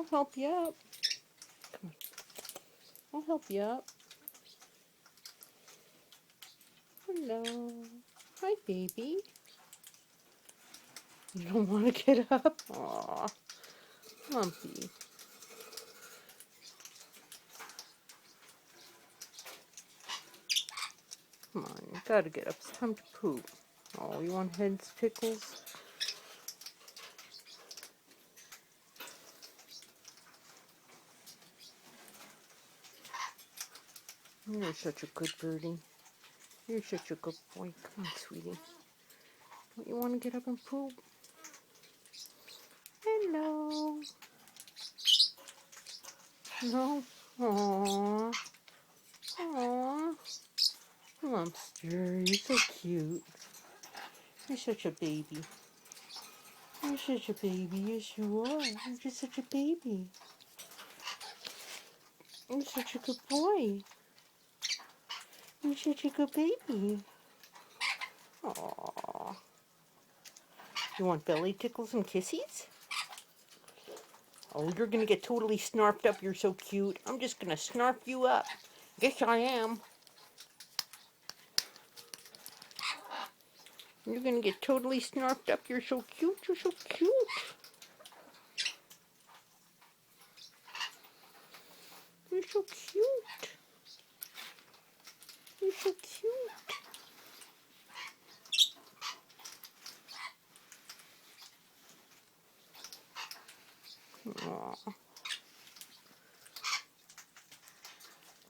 help you up. Come on. I'll help you up. Hello. Hi, baby. You don't want to get up? Aw, Lumpy. Come on, you gotta get up. It's time to poop. Oh, you want heads tickles? You're such a good birdie. You're such a good boy. Come on, sweetie. Don't you want to get up and poop? Hello. No? Aww. Aww. Lumpster, you're so cute. You're such a baby. You're such a baby. Yes, you are. You're just such a baby. You're such a good boy. You're such a good baby. Aww. You want belly tickles and kissies? Oh, you're gonna get totally snarfed up. You're so cute. I'm just gonna snarf you up. Yes, I am. You're gonna get totally snarfed up. You're so cute. You're so cute. You're so cute. You're so cute. Aww.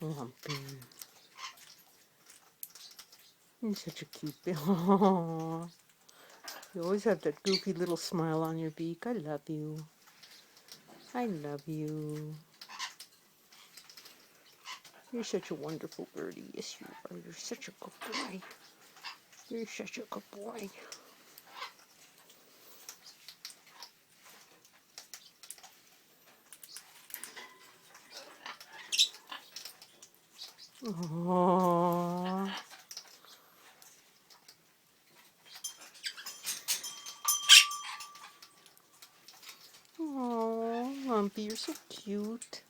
Lumpy. You're such a cute baby. Aww. You always have that goofy little smile on your beak. I love you. I love you. You're such a wonderful birdie. Yes, you are. You're such a good boy. You're such a good boy. Aww. Aww, Lumpy, you're so cute.